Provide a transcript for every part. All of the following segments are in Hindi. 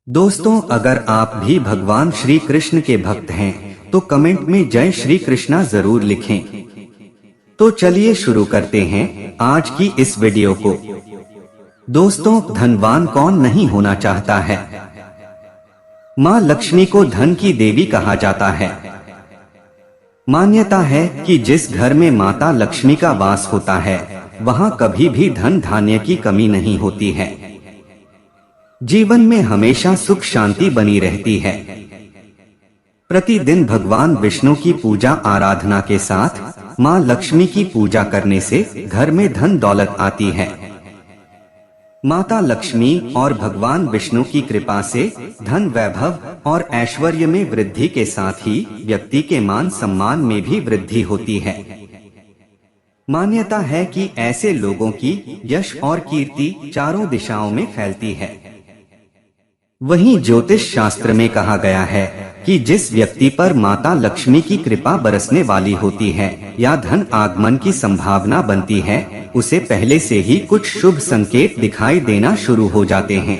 दोस्तों, अगर आप भी भगवान श्री कृष्ण के भक्त हैं तो कमेंट में जय श्री कृष्णा जरूर लिखें। तो चलिए शुरू करते हैं आज की इस वीडियो को। दोस्तों, धनवान कौन नहीं होना चाहता है। माँ लक्ष्मी को धन की देवी कहा जाता है। मान्यता है कि जिस घर में माता लक्ष्मी का वास होता है वहाँ कभी भी धन धान्य की कमी नहीं होती है। जीवन में हमेशा सुख शांति बनी रहती है। प्रतिदिन भगवान विष्णु की पूजा आराधना के साथ माँ लक्ष्मी की पूजा करने से घर में धन दौलत आती है। माता लक्ष्मी और भगवान विष्णु की कृपा से धन वैभव और ऐश्वर्य में वृद्धि के साथ ही व्यक्ति के मान सम्मान में भी वृद्धि होती है। मान्यता है कि ऐसे लोगों की यश और कीर्ति चारों दिशाओं में फैलती है। वहीं ज्योतिष शास्त्र में कहा गया है कि जिस व्यक्ति पर माता लक्ष्मी की कृपा बरसने वाली होती है या धन आगमन की संभावना बनती है, उसे पहले से ही कुछ शुभ संकेत दिखाई देना शुरू हो जाते हैं।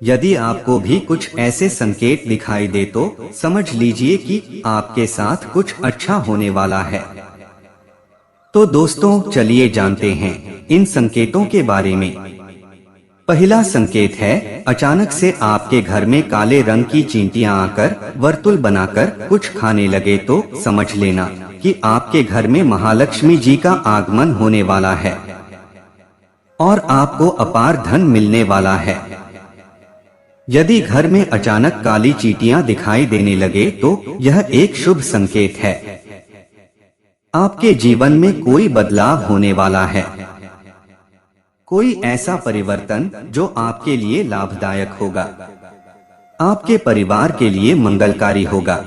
यदि आपको भी कुछ ऐसे संकेत दिखाई दे तो समझ लीजिए कि आपके साथ कुछ अच्छा होने वाला है। तो दोस्तों, चलिए जानते हैं इन संकेतों के बारे में। पहला संकेत है, अचानक से आपके घर में काले रंग की चींटियां आकर वर्तुल बनाकर कुछ खाने लगे तो समझ लेना कि आपके घर में महालक्ष्मी जी का आगमन होने वाला है और आपको अपार धन मिलने वाला है। यदि घर में अचानक काली चींटियां दिखाई देने लगे तो यह एक शुभ संकेत है। आपके जीवन में कोई बदलाव होने वाला है। कोई ऐसा परिवर्तन जो आपके लिए लाभदायक होगा, आपके परिवार के लिए मंगलकारी होगा।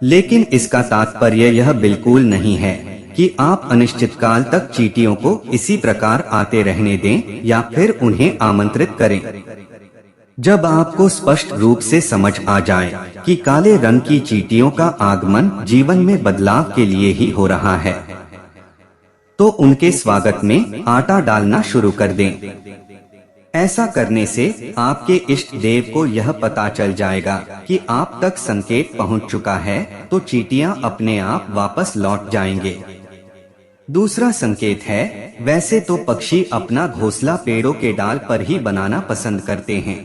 लेकिन इसका तात्पर्य यह बिल्कुल नहीं है कि आप अनिश्चित काल तक चींटियों को इसी प्रकार आते रहने दें या फिर उन्हें आमंत्रित करें। जब आपको स्पष्ट रूप से समझ आ जाए कि काले रंग की चींटियों का आगमन जीवन में बदलाव के लिए ही हो रहा है, तो उनके स्वागत में आटा डालना शुरू कर दें। ऐसा करने से आपके इष्ट देव को यह पता चल जाएगा कि आप तक संकेत पहुंच चुका है, तो चींटियां अपने आप वापस लौट जाएंगे। दूसरा संकेत है, वैसे तो पक्षी अपना घोंसला पेड़ों के डाल पर ही बनाना पसंद करते हैं,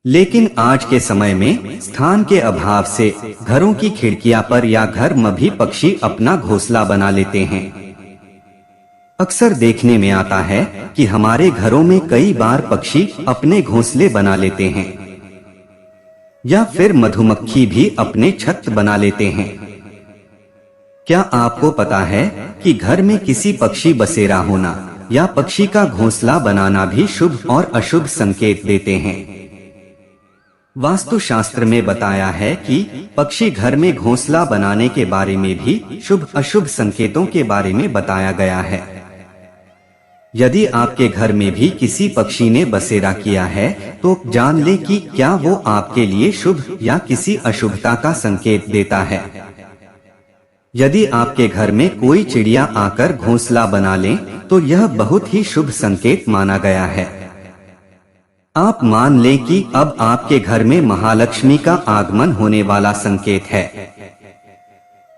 लेकिन आज के समय में स्थान के अभाव से घरों की खिड़कियां पर या घर में भी पक्षी अपना घोंसला बना लेते हैं। अक्सर देखने में आता है कि हमारे घरों में कई बार पक्षी अपने घोंसले बना लेते हैं या फिर मधुमक्खी भी अपने छत्त बना लेते हैं। क्या आपको पता है कि घर में किसी पक्षी बसेरा होना या पक्षी का घोंसला बनाना भी शुभ और अशुभ संकेत देते हैं। वास्तुशास्त्र में बताया है कि पक्षी घर में घोंसला बनाने के बारे में भी शुभ अशुभ संकेतों के बारे में बताया गया है। यदि आपके घर में भी किसी पक्षी ने बसेरा किया है तो जान ले कि क्या वो आपके लिए शुभ या किसी अशुभता का संकेत देता है। यदि आपके घर में कोई चिड़िया आकर घोंसला बना ले तो यह बहुत ही शुभ संकेत माना गया है। आप मान लें कि अब आपके घर में महालक्ष्मी का आगमन होने वाला संकेत है।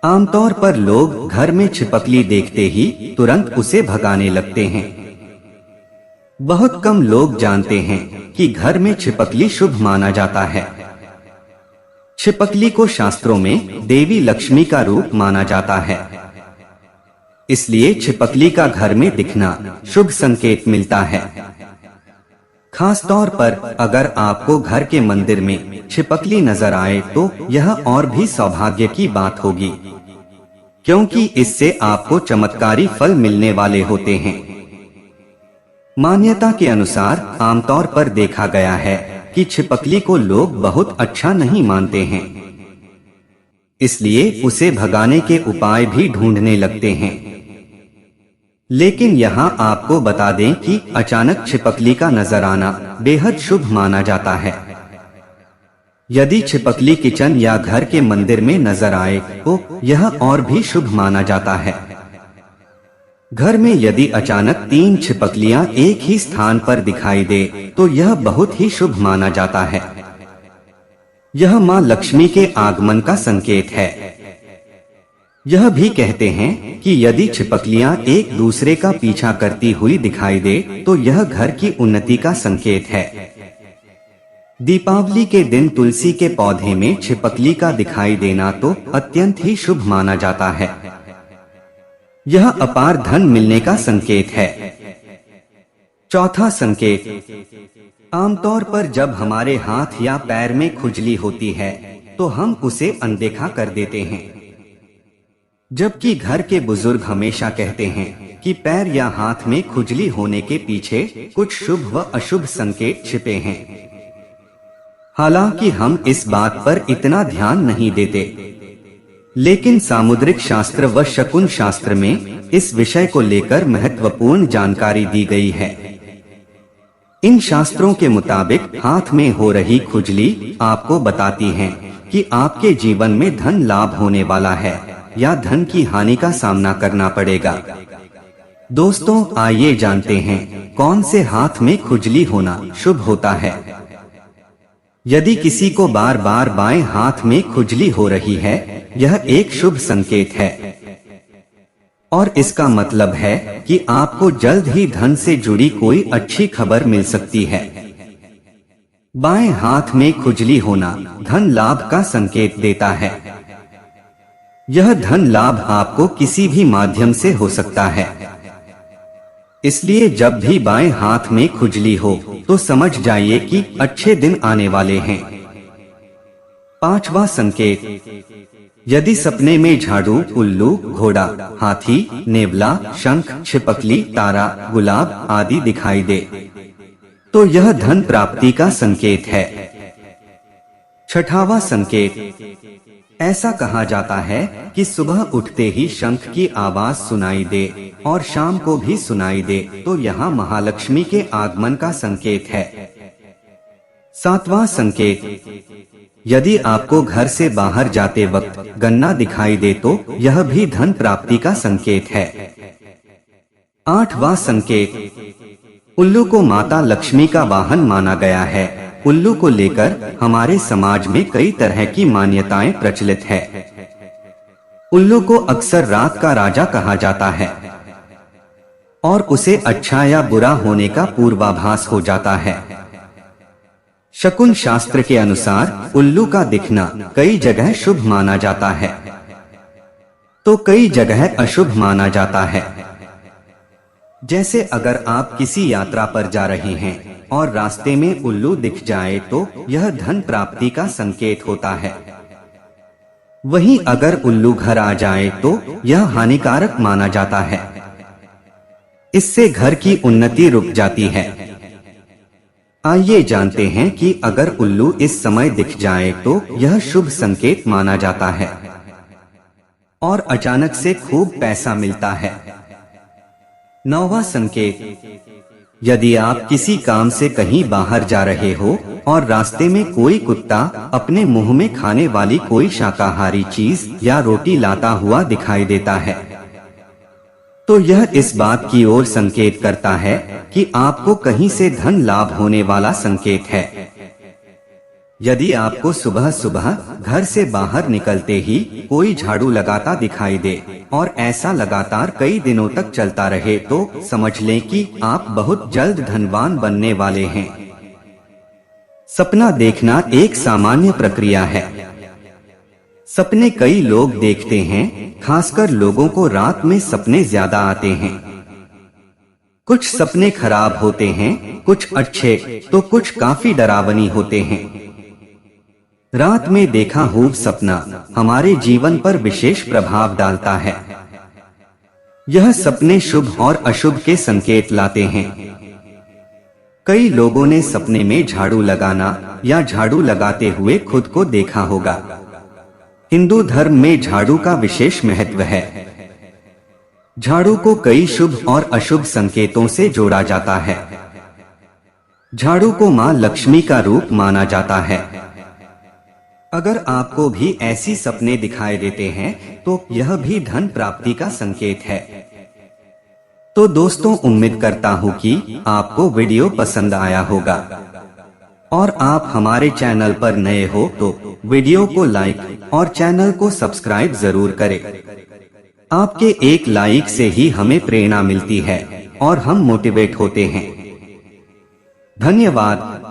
आमतौर पर लोग घर में छिपकली देखते ही तुरंत उसे भगाने लगते हैं। बहुत कम लोग जानते हैं कि घर में छिपकली शुभ माना जाता है। छिपकली को शास्त्रों में देवी लक्ष्मी का रूप माना जाता है, इसलिए छिपकली का घर में दिखना शुभ संकेत मिलता है। खास तौर पर अगर आपको घर के मंदिर में छिपकली नजर आए तो यह और भी सौभाग्य की बात होगी, क्योंकि इससे आपको चमत्कारी फल मिलने वाले होते हैं। मान्यता के अनुसार आमतौर पर देखा गया है कि छिपकली को लोग बहुत अच्छा नहीं मानते हैं, इसलिए उसे भगाने के उपाय भी ढूंढने लगते हैं। लेकिन यहाँ आपको बता दें कि अचानक छिपकली का नजर आना बेहद शुभ माना जाता है। यदि छिपकली किचन या घर के मंदिर में नजर आए तो यह और भी शुभ माना जाता है। घर में यदि अचानक 3 छिपकलियां एक ही स्थान पर दिखाई दे तो यह बहुत ही शुभ माना जाता है। यह मां लक्ष्मी के आगमन का संकेत है। यह भी कहते हैं कि यदि छिपकलियां एक दूसरे का पीछा करती हुई दिखाई दे तो यह घर की उन्नति का संकेत है। दीपावली के दिन तुलसी के पौधे में छिपकली का दिखाई देना तो अत्यंत ही शुभ माना जाता है। यह अपार धन मिलने का संकेत है। चौथा संकेत, आमतौर पर जब हमारे हाथ या पैर में खुजली होती है तो हम उसे अनदेखा कर देते हैं, जबकि घर के बुजुर्ग हमेशा कहते हैं कि पैर या हाथ में खुजली होने के पीछे कुछ शुभ व अशुभ संकेत छिपे हैं। हालांकि हम इस बात पर इतना ध्यान नहीं देते, लेकिन सामुद्रिक शास्त्र व शकुन शास्त्र में इस विषय को लेकर महत्वपूर्ण जानकारी दी गई है। इन शास्त्रों के मुताबिक हाथ में हो रही खुजली आपको बताती है कि आपके जीवन में धन लाभ होने वाला है या धन की हानि का सामना करना पड़ेगा। दोस्तों, आइए जानते हैं कौन से हाथ में खुजली होना शुभ होता है। यदि किसी को बार बार बाएं हाथ में खुजली हो रही है, यह एक शुभ संकेत है और इसका मतलब है कि आपको जल्द ही धन से जुड़ी कोई अच्छी खबर मिल सकती है। बाएं हाथ में खुजली होना धन लाभ का संकेत देता है। यह धन लाभ आपको किसी भी माध्यम से हो सकता है, इसलिए जब भी बाएं हाथ में खुजली हो तो समझ जाइए कि अच्छे दिन आने वाले हैं। पांचवा संकेत, यदि सपने में झाड़ू, उल्लू, घोड़ा, हाथी, नेवला, शंख, छिपकली, तारा, गुलाब आदि दिखाई दे तो यह धन प्राप्ति का संकेत है। छठावा संकेत, ऐसा कहा जाता है कि सुबह उठते ही शंख की आवाज सुनाई दे और शाम को भी सुनाई दे तो यहाँ महालक्ष्मी के आगमन का संकेत है। सातवां संकेत, यदि आपको घर से बाहर जाते वक्त गन्ना दिखाई दे तो यह भी धन प्राप्ति का संकेत है। आठवां संकेत, उल्लू को माता लक्ष्मी का वाहन माना गया है। उल्लू को लेकर हमारे समाज में कई तरह की मान्यताएं प्रचलित है। उल्लू को अक्सर रात का राजा कहा जाता है और उसे अच्छा या बुरा होने का पूर्वाभास हो जाता है। शकुन शास्त्र के अनुसार उल्लू का दिखना कई जगह शुभ माना जाता है तो कई जगह अशुभ माना जाता है। जैसे अगर आप किसी यात्रा पर जा रहे हैं और रास्ते में उल्लू दिख जाए तो यह धन प्राप्ति का संकेत होता है। वहीं अगर उल्लू घर आ जाए तो यह हानिकारक माना जाता है। इससे घर की उन्नति रुक जाती है। आइए जानते हैं कि अगर उल्लू इस समय दिख जाए तो यह शुभ संकेत माना जाता है और अचानक से खूब पैसा मिलता है। नौवां संकेत, यदि आप किसी काम से कहीं बाहर जा रहे हो और रास्ते में कोई कुत्ता अपने मुंह में खाने वाली कोई शाकाहारी चीज या रोटी लाता हुआ दिखाई देता है तो यह इस बात की ओर संकेत करता है कि आपको कहीं से धन लाभ होने वाला संकेत है। यदि आपको सुबह सुबह घर से बाहर निकलते ही कोई झाड़ू लगाता दिखाई दे और ऐसा लगातार कई दिनों तक चलता रहे तो समझ लें कि आप बहुत जल्द धनवान बनने वाले हैं। सपना देखना एक सामान्य प्रक्रिया है। सपने कई लोग देखते हैं, खासकर लोगों को रात में सपने ज्यादा आते हैं। कुछ सपने खराब होते हैं, कुछ अच्छे तो कुछ काफी डरावनी होते हैं। रात में देखा हुआ सपना हमारे जीवन पर विशेष प्रभाव डालता है। यह सपने शुभ और अशुभ के संकेत लाते हैं। कई लोगों ने सपने में झाड़ू लगाना या झाड़ू लगाते हुए खुद को देखा होगा। हिंदू धर्म में झाड़ू का विशेष महत्व है। झाड़ू को कई शुभ और अशुभ संकेतों से जोड़ा जाता है। झाड़ू को मां लक्ष्मी का रूप माना जाता है। अगर आपको भी ऐसी सपने दिखाई देते हैं तो यह भी धन प्राप्ति का संकेत है। तो दोस्तों, उम्मीद करता हूँ कि आपको वीडियो पसंद आया होगा और आप हमारे चैनल पर नए हो तो वीडियो को लाइक और चैनल को सब्सक्राइब जरूर करें। आपके एक लाइक से ही हमें प्रेरणा मिलती है और हम मोटिवेट होते हैं। धन्यवाद।